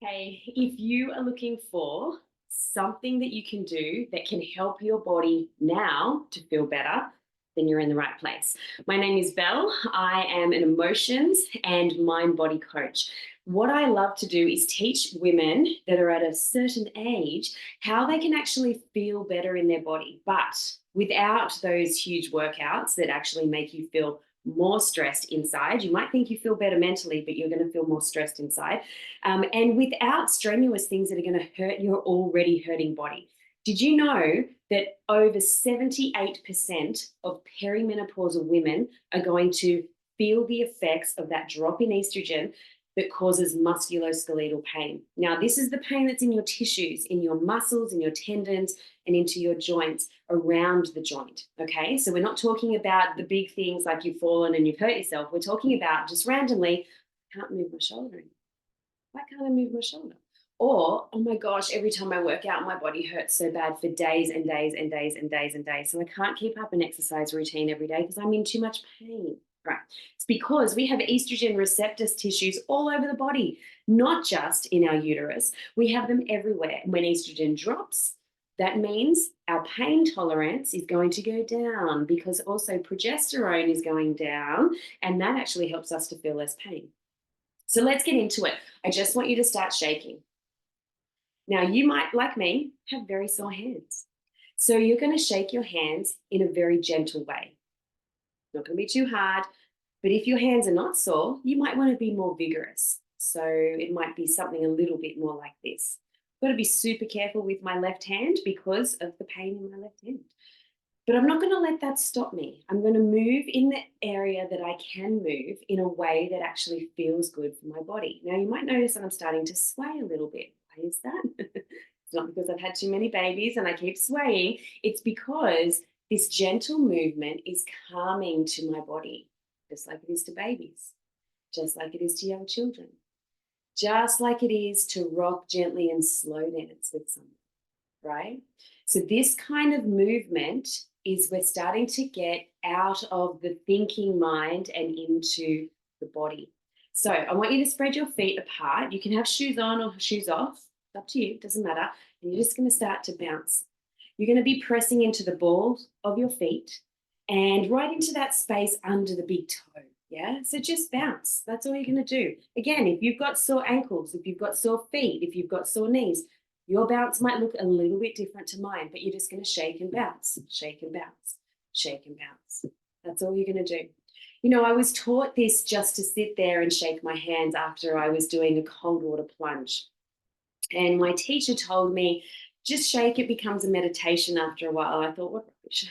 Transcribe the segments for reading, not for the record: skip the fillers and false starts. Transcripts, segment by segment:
Hey, if you are looking for something that you can do that can help your body now to feel better, then you're in the right place. My name is Belle. I am an emotions and mind body coach. What I love to do is teach women that are at a certain age how they can actually feel better in their body, but without those huge workouts that actually make you feel more stressed inside. You might think you feel better mentally, but you're going to feel more stressed inside, and without strenuous things that are going to hurt your already hurting body. Did you know that over 78% of perimenopausal women are going to feel the effects of that drop in estrogen that causes musculoskeletal pain? Now, this is the pain that's in your tissues, in your muscles, in your tendons, and into your joints around the joint. Okay, so we're not talking about the big things like you've fallen and you've hurt yourself. We're talking about just randomly, I can't move my shoulder. Why can't I move my shoulder? Or, oh my gosh, every time I work out, my body hurts so bad for days and days and days and days and days. So I can't keep up an exercise routine every day because I'm in too much pain. Right. It's because we have estrogen receptors tissues all over the body, not just in our uterus. We have them everywhere. When estrogen drops, that means our pain tolerance is going to go down because also progesterone is going down, and that actually helps us to feel less pain. So let's get into it. I just want you to start shaking. Now, you might, like me, have very sore hands. So you're going to shake your hands in a very gentle way. Not going to be too hard, but if your hands are not sore, you might want to be more vigorous. So it might be something a little bit more like this. I've got to be super careful with my left hand because of the pain in my left hand. But I'm not going to let that stop me. I'm going to move in the area that I can move in a way that actually feels good for my body. Now, you might notice that I'm starting to sway a little bit. Why is that? It's not because I've had too many babies and I keep swaying. It's because this gentle movement is calming to my body, just like it is to babies, just like it is to young children, just like it is to rock gently and slow dance with someone, right? So this kind of movement is we're starting to get out of the thinking mind and into the body. So I want you to spread your feet apart. You can have shoes on or shoes off. It's up to you, it doesn't matter. And you're just going to start to bounce. You're going to be pressing into the balls of your feet and right into that space under the big toe. Yeah, so just bounce. That's all you're going to do. Again, if you've got sore ankles, if you've got sore feet, if you've got sore knees, your bounce might look a little bit different to mine, but you're just going to shake and bounce, shake and bounce, shake and bounce. That's all you're going to do. You know, I was taught this just to sit there and shake my hands after I was doing a cold water plunge. And my teacher told me, just shake, it becomes a meditation after a while. I thought, what rubbish.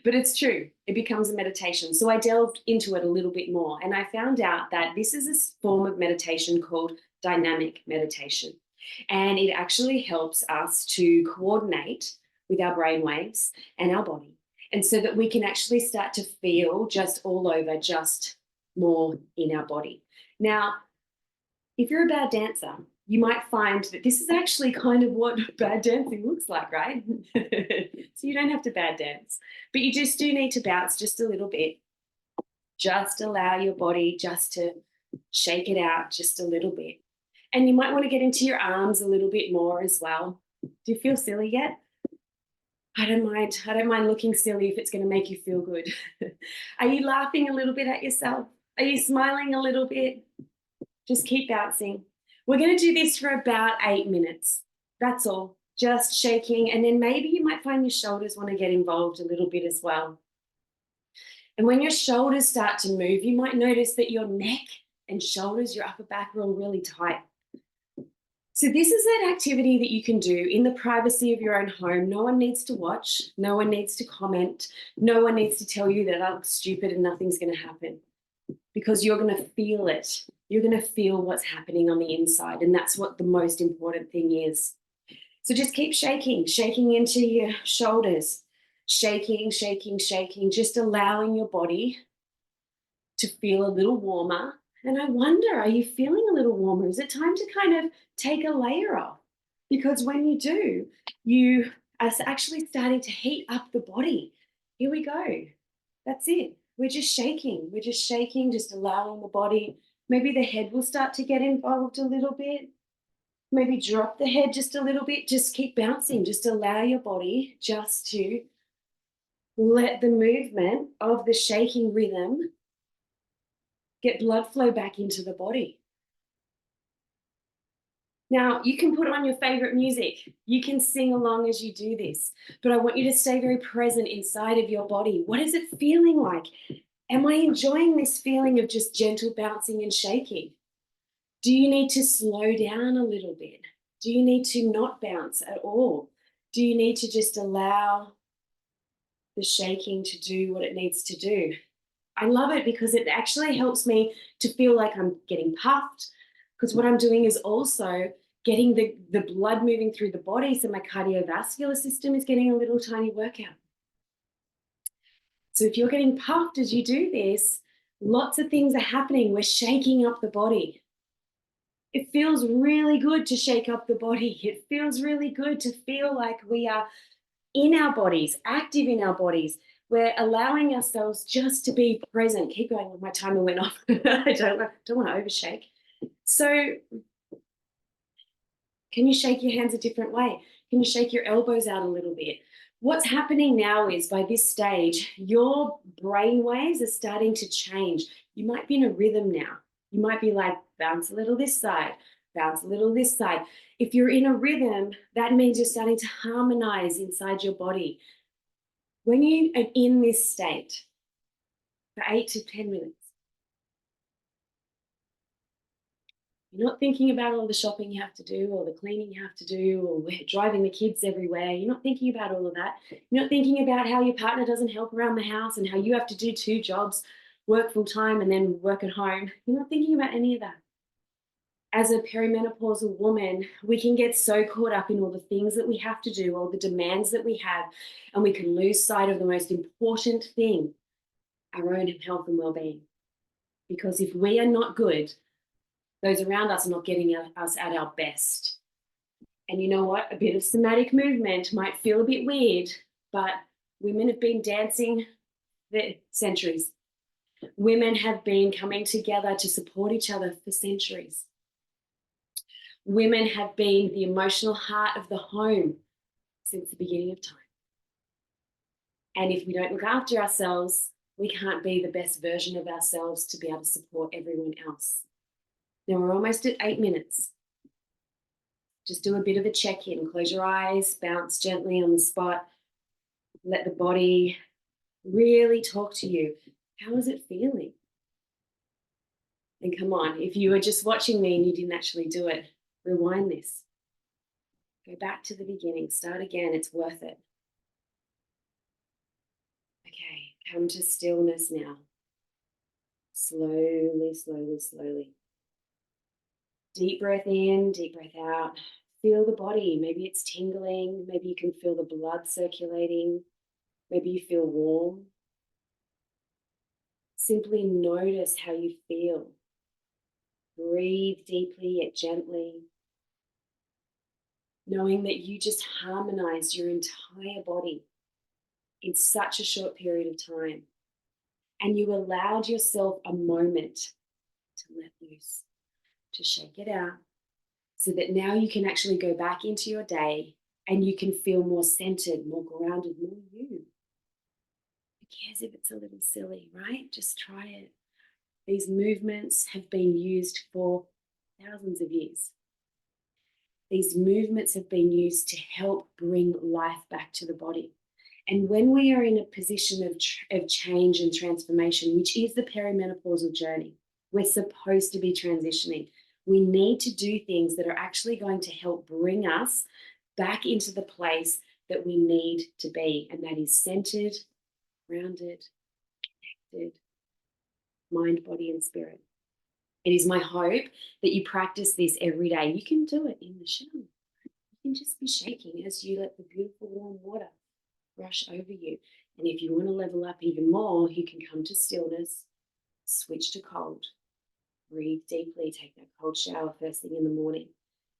But it's true, it becomes a meditation. So I delved into it a little bit more, and I found out that this is a form of meditation called dynamic meditation. And it actually helps us to coordinate with our brain waves and our body. And so that we can actually start to feel just all over, just more in our body. Now, if you're a bad dancer, you might find that this is actually kind of what bad dancing looks like, right? So you don't have to bad dance, but you just do need to bounce just a little bit. Just allow your body just to shake it out just a little bit. And you might want to get into your arms a little bit more as well. Do you feel silly yet? I don't mind. I don't mind looking silly if it's going to make you feel good. Are you laughing a little bit at yourself? Are you smiling a little bit? Just keep bouncing. We're going to do this for about 8 minutes. That's all. Just shaking. And then maybe you might find your shoulders want to get involved a little bit as well. And when your shoulders start to move, you might notice that your neck and shoulders, your upper back are all really tight. So this is an activity that you can do in the privacy of your own home. No one needs to watch. No one needs to comment. No one needs to tell you that I look stupid and nothing's going to happen, because you're going to feel it. You're going to feel what's happening on the inside. And that's what the most important thing is. So just keep shaking, shaking into your shoulders, shaking, shaking, shaking, just allowing your body to feel a little warmer. And I wonder, are you feeling a little warmer? Is it time to kind of take a layer off? Because when you do, you are actually starting to heat up the body. Here we go. That's it. We're just shaking. We're just shaking, just allowing the body. Maybe the head will start to get involved a little bit. Maybe drop the head just a little bit, just keep bouncing, just allow your body just to let the movement of the shaking rhythm get blood flow back into the body. Now, you can put on your favorite music. You can sing along as you do this, but I want you to stay very present inside of your body. What is it feeling like? Am I enjoying this feeling of just gentle bouncing and shaking? Do you need to slow down a little bit? Do you need to not bounce at all? Do you need to just allow the shaking to do what it needs to do? I love it because it actually helps me to feel like I'm getting puffed, because what I'm doing is also getting the blood moving through the body. So my cardiovascular system is getting a little tiny workout. So if you're getting puffed as you do this, lots of things are happening. We're shaking up the body. It feels really good to shake up the body. It feels really good to feel like we are in our bodies, active in our bodies. We're allowing ourselves just to be present. Keep going. My timer went off. I don't want to overshake. So can you shake your hands a different way? Can you shake your elbows out a little bit? What's happening now is, by this stage, your brain waves are starting to change. You might be in a rhythm now. You might be like, bounce a little this side, bounce a little this side. If you're in a rhythm, that means you're starting to harmonize inside your body. When you are in this state for 8 to 10 minutes, you're not thinking about all the shopping you have to do, or the cleaning you have to do, or driving the kids everywhere. You're not thinking about all of that. You're not thinking about how your partner doesn't help around the house and how you have to do 2 jobs, work full time and then work at home. You're not thinking about any of that. As a perimenopausal woman, we can get so caught up in all the things that we have to do, all the demands that we have, and we can lose sight of the most important thing, our own health and well-being. Because if we are not good, those around us are not getting us at our best. And you know what? A bit of somatic movement might feel a bit weird, but women have been dancing for centuries. Women have been coming together to support each other for centuries. Women have been the emotional heart of the home since the beginning of time. And if we don't look after ourselves, we can't be the best version of ourselves to be able to support everyone else. Now we're almost at 8 minutes. Just do a bit of a check-in. Close your eyes, bounce gently on the spot. Let the body really talk to you. How is it feeling? And come on, if you were just watching me and you didn't actually do it, rewind this. Go back to the beginning. Start again. It's worth it. Okay, come to stillness now. Slowly, slowly, slowly. Deep breath in, deep breath out. Feel the body. Maybe it's tingling. Maybe you can feel the blood circulating. Maybe you feel warm. Simply notice how you feel. Breathe deeply yet gently, knowing that you just harmonized your entire body in such a short period of time. And you allowed yourself a moment to let loose, to shake it out, so that now you can actually go back into your day and you can feel more centered, more grounded, more you. Who cares if it's a little silly, right? Just try it. These movements have been used for thousands of years. These movements have been used to help bring life back to the body. And when we are in a position of change and transformation, which is the perimenopausal journey, we're supposed to be transitioning. We need to do things that are actually going to help bring us back into the place that we need to be. And that is centered, grounded, connected, mind, body, and spirit. It is my hope that you practice this every day. You can do it in the shower. You can just be shaking as you let the beautiful warm water rush over you. And if you want to level up even more, you can come to stillness, switch to cold, breathe deeply, take that cold shower first thing in the morning.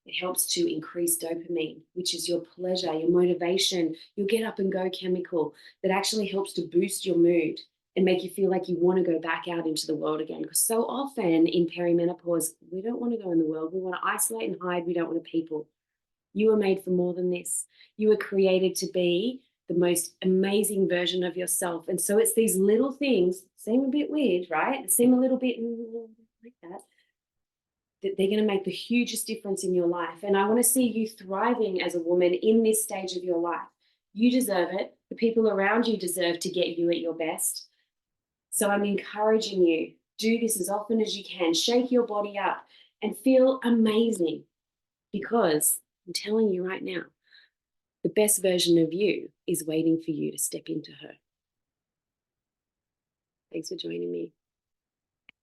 It helps to increase dopamine, which is your pleasure, your motivation, your get up and go chemical that actually helps to boost your mood. and make you feel like you want to go back out into the world again. Because so often in perimenopause, we don't want to go in the world. We want to isolate and hide. We don't want to people. You were made for more than this. You were created to be the most amazing version of yourself. And so it's these little things, seem a bit weird, right? They seem a little bit like that they're going to make the hugest difference in your life. And I want to see you thriving as a woman in this stage of your life. You deserve it. The people around you deserve to get you at your best. So I'm encouraging you, do this as often as you can. Shake your body up and feel amazing, because I'm telling you right now, the best version of you is waiting for you to step into her. Thanks for joining me.